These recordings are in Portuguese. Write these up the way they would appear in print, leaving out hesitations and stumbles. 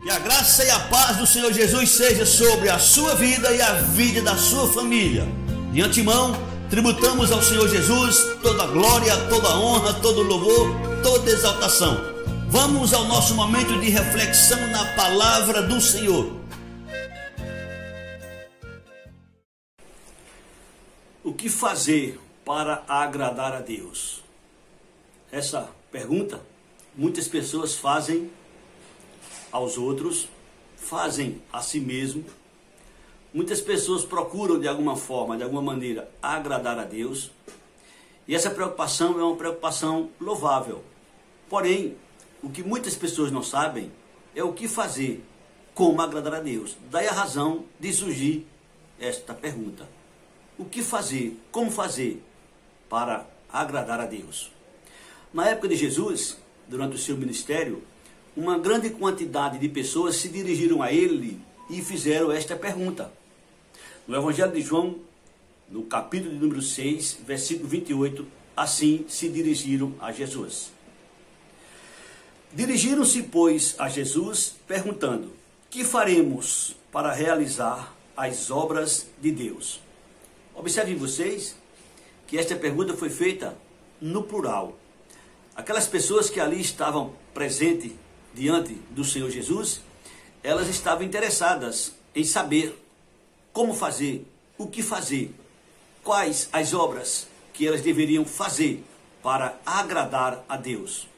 Que a graça e a paz do Senhor Jesus seja sobre a sua vida e a vida da sua família. De antemão, tributamos ao Senhor Jesus toda a glória, toda a honra, todo o louvor, toda a exaltação. Vamos ao nosso momento de reflexão na palavra do Senhor. O que fazer para agradar a Deus? Essa pergunta muitas pessoas fazem aos outros, fazem a si mesmo. Muitas pessoas procuram de alguma forma, de alguma maneira, agradar a Deus. E essa preocupação é uma preocupação louvável. Porém, o que muitas pessoas não sabem é o que fazer, como agradar a Deus. Daí a razão de surgir esta pergunta. O que fazer, como fazer para agradar a Deus? Na época de Jesus, durante o seu ministério, uma grande quantidade de pessoas se dirigiram a ele e fizeram esta pergunta. No Evangelho de João, no capítulo de número 6, versículo 28, assim se dirigiram a Jesus. Dirigiram-se, pois, a Jesus, perguntando: que faremos para realizar as obras de Deus? Observem vocês que esta pergunta foi feita no plural. Aquelas pessoas que ali estavam presentes diante do Senhor Jesus, elas estavam interessadas em saber como fazer, o que fazer, quais as obras que elas deveriam fazer para agradar a Deus.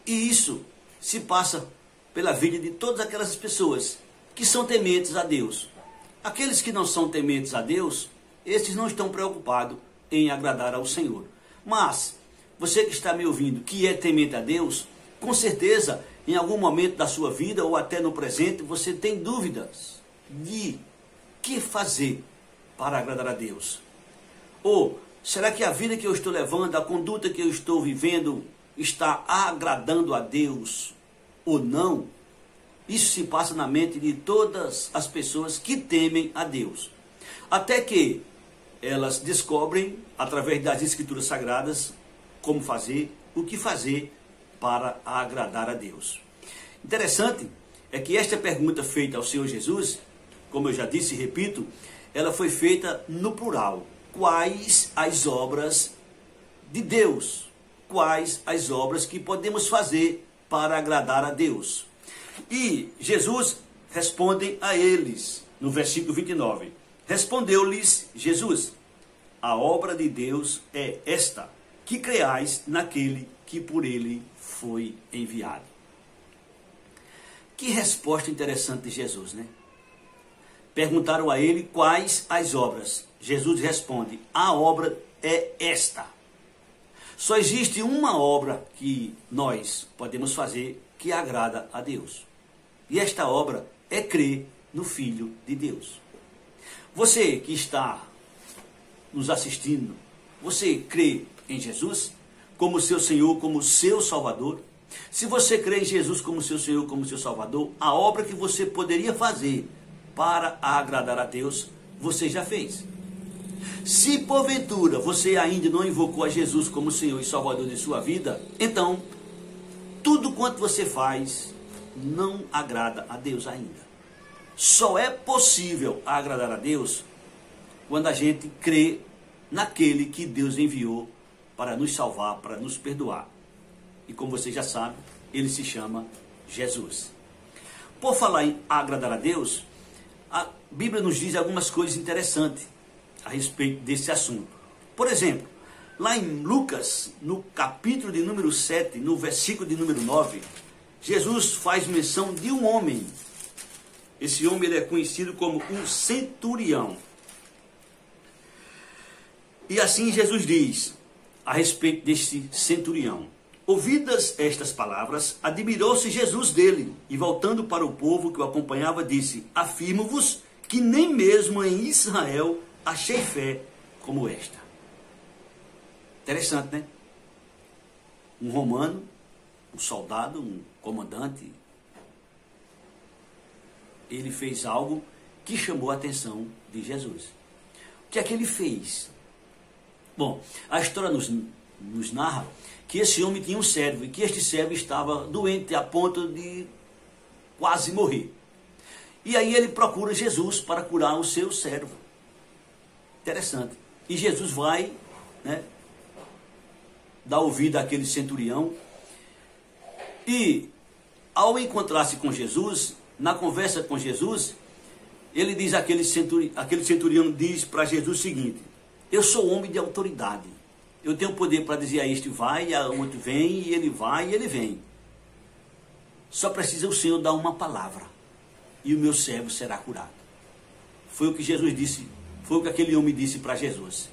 E isso se passa pela vida de todas aquelas pessoas que são tementes a Deus. Aqueles que não são tementes a Deus, esses não estão preocupados em agradar ao Senhor. Mas você que está me ouvindo, que é temente a Deus, com certeza, em algum momento da sua vida ou até no presente, você tem dúvidas de que fazer para agradar a Deus. Ou será que a vida que eu estou levando, a conduta que eu estou vivendo, está agradando a Deus ou não? Isso se passa na mente de todas as pessoas que temem a Deus. Até que elas descobrem, através das Escrituras Sagradas, como fazer, o que fazer para agradar a Deus. Interessante é que esta pergunta feita ao Senhor Jesus, como eu já disse e repito, ela foi feita no plural. Quais as obras de Deus? Quais as obras que podemos fazer para agradar a Deus? E Jesus responde a eles, no versículo 29. Respondeu-lhes Jesus: a obra de Deus é esta, que creais naquele que por ele foi enviado. Que resposta interessante de Jesus, né? Perguntaram a ele quais as obras. Jesus responde: a obra é esta. Só existe uma obra que nós podemos fazer que agrada a Deus. E esta obra é crer no Filho de Deus. Você que está nos assistindo, você crê em Jesus como seu Senhor, como seu Salvador? Se você crê em Jesus como seu Senhor, como seu Salvador, a obra que você poderia fazer para agradar a Deus, você já fez. Se porventura você ainda não invocou a Jesus como Senhor e Salvador de sua vida, então tudo quanto você faz não agrada a Deus ainda. Só é possível agradar a Deus quando a gente crê naquele que Deus enviou para nos salvar, para nos perdoar. E como você já sabe, ele se chama Jesus. Por falar em agradar a Deus, a Bíblia nos diz algumas coisas interessantes a respeito desse assunto. Por exemplo, lá em Lucas, no capítulo de número 7, no versículo de número 9, Jesus faz menção de um homem. Esse homem ele é conhecido como um centurião. E assim Jesus diz a respeito deste centurião: ouvidas estas palavras, admirou-se Jesus dele, e voltando para o povo que o acompanhava, disse: afirmo-vos que nem mesmo em Israel achei fé como esta. Interessante, né? Um romano, um soldado, um comandante, ele fez algo que chamou a atenção de Jesus. O que é que ele fez? Bom, a história nos narra que esse homem tinha um servo e que este servo estava doente a ponto de quase morrer. E aí ele procura Jesus para curar o seu servo. Interessante. E Jesus vai, né, dar ouvido àquele centurião. E ao encontrar-se com Jesus, na conversa com Jesus, ele diz, aquele centurião diz para Jesus o seguinte: eu sou homem de autoridade. Eu tenho poder para dizer a este vai, a outro vem, e ele vai e ele vem. Só precisa o Senhor dar uma palavra, e o meu servo será curado. Foi o que Jesus disse, foi o que aquele homem disse para Jesus.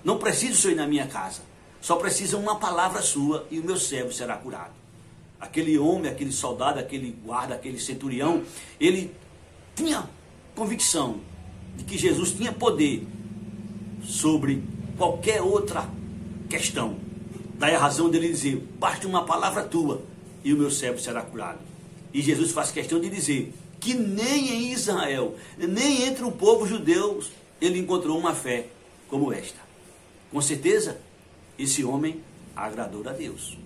Não preciso o Senhor ir na minha casa, só precisa uma palavra sua, e o meu servo será curado. Aquele homem, aquele soldado, aquele guarda, aquele centurião, ele tinha convicção de que Jesus tinha poder sobre qualquer outra questão. Daí a razão dele dizer: basta uma palavra tua e o meu servo será curado. E Jesus faz questão de dizer que nem em Israel, nem entre o povo judeu, ele encontrou uma fé como esta. Com certeza, esse homem agradou a Deus.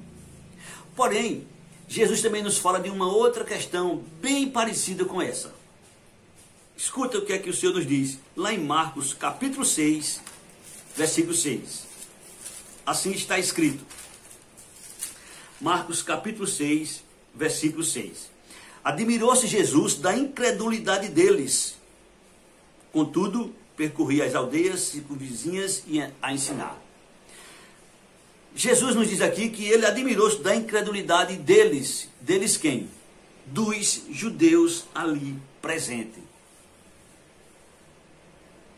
Porém, Jesus também nos fala de uma outra questão bem parecida com essa. Escuta o que é que o Senhor nos diz, lá em Marcos, capítulo 6, versículo 6. Assim está escrito. Marcos, capítulo 6, versículo 6. Admirou-se Jesus da incredulidade deles. Contudo, percorria as aldeias circunvizinhas e a ensinar. Jesus nos diz aqui que ele admirou-se da incredulidade deles. Deles quem? Dos judeus ali presentes.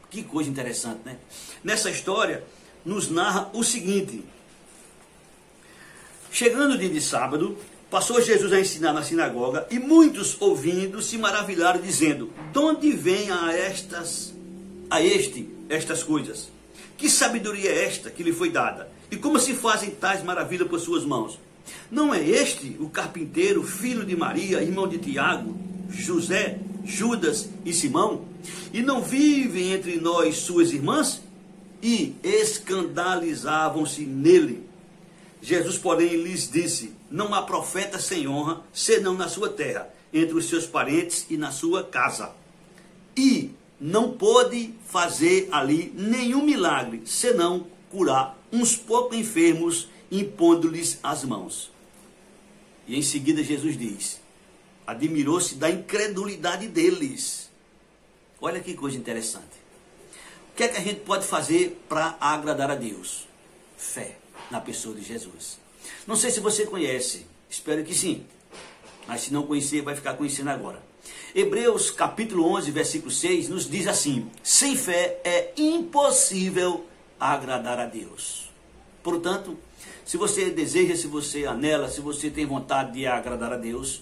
Que coisa interessante, né? Nessa história, nos narra o seguinte. Chegando o dia de sábado, passou Jesus a ensinar na sinagoga, e muitos, ouvindo, se maravilharam, dizendo: de onde vêm estas coisas? Que sabedoria é esta que lhe foi dada? E como se fazem tais maravilhas por suas mãos? Não é este o carpinteiro, filho de Maria, irmão de Tiago, José, Judas e Simão? E não vivem entre nós suas irmãs? E escandalizavam-se nele. Jesus, porém, lhes disse: não há profeta sem honra, senão na sua terra, entre os seus parentes e na sua casa. E não pôde fazer ali nenhum milagre, senão curar uns poucos enfermos, impondo-lhes as mãos. E em seguida Jesus diz: admirou-se da incredulidade deles. Olha que coisa interessante. O que é que a gente pode fazer para agradar a Deus? Fé na pessoa de Jesus. Não sei se você conhece, espero que sim, mas se não conhecer, vai ficar conhecendo agora. Hebreus capítulo 11, versículo 6, nos diz assim: sem fé é impossível agradar a Deus. Portanto, se você deseja, se você anela, se você tem vontade de agradar a Deus,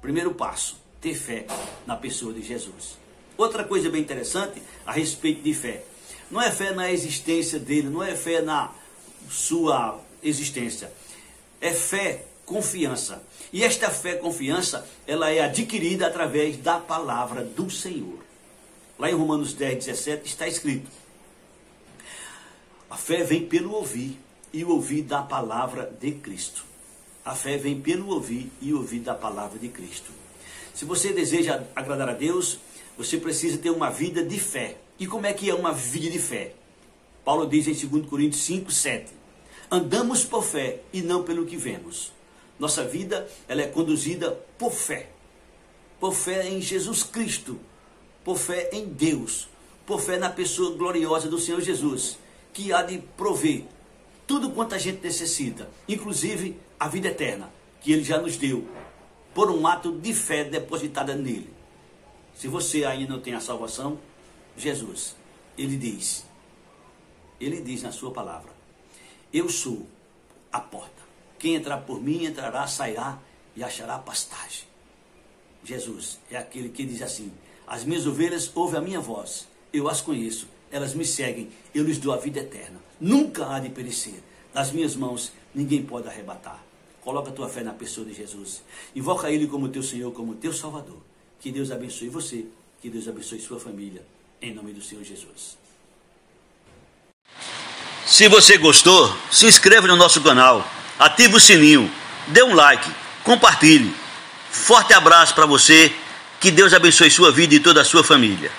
primeiro passo, ter fé na pessoa de Jesus. Outra coisa bem interessante a respeito de fé: não é fé na existência dele, não é fé na sua existência, é fé, confiança. E esta fé, confiança, ela é adquirida através da palavra do Senhor. Lá em Romanos 10, 17 está escrito: a fé vem pelo ouvir, e o ouvir da palavra de Cristo. A fé vem pelo ouvir e ouvir da palavra de Cristo. Se você deseja agradar a Deus, você precisa ter uma vida de fé. E como é que é uma vida de fé? Paulo diz em 2 Coríntios 5, 7. Andamos por fé e não pelo que vemos. Nossa vida, ela é conduzida por fé. Por fé em Jesus Cristo. Por fé em Deus. Por fé na pessoa gloriosa do Senhor Jesus, que há de prover tudo quanto a gente necessita, inclusive a vida eterna, que Ele já nos deu, por um ato de fé depositada nele. Se você ainda não tem a salvação, Jesus, Ele diz na sua palavra: eu sou a porta. Quem entrar por mim, entrará, sairá e achará pastagem. Jesus é aquele que diz assim: as minhas ovelhas ouvem a minha voz, eu as conheço, elas me seguem, eu lhes dou a vida eterna. Nunca há de perecer. Das minhas mãos ninguém pode arrebatar. Coloca a tua fé na pessoa de Jesus. Invoca Ele como teu Senhor, como teu Salvador. Que Deus abençoe você, que Deus abençoe sua família, em nome do Senhor Jesus. Se você gostou, se inscreva no nosso canal, ative o sininho, dê um like, compartilhe. Forte abraço para você. Que Deus abençoe sua vida e toda a sua família.